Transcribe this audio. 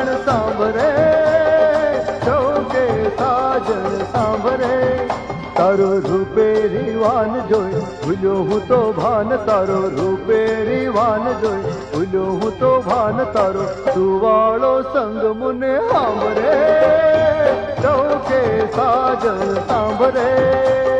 સાજણ સાંભરે, ચૌકે સાજણ સાંભરે. તારો રૂપેરી વાન જોઈ ભૂલ્યો હું તો ભાન, તારો રૂપેરી વાન જોઈ ભૂલ્યો હું તો ભાન. તારો સુવાળો સંગ મુને સાંભરે, ચૌકે સાજણ સાંભરે.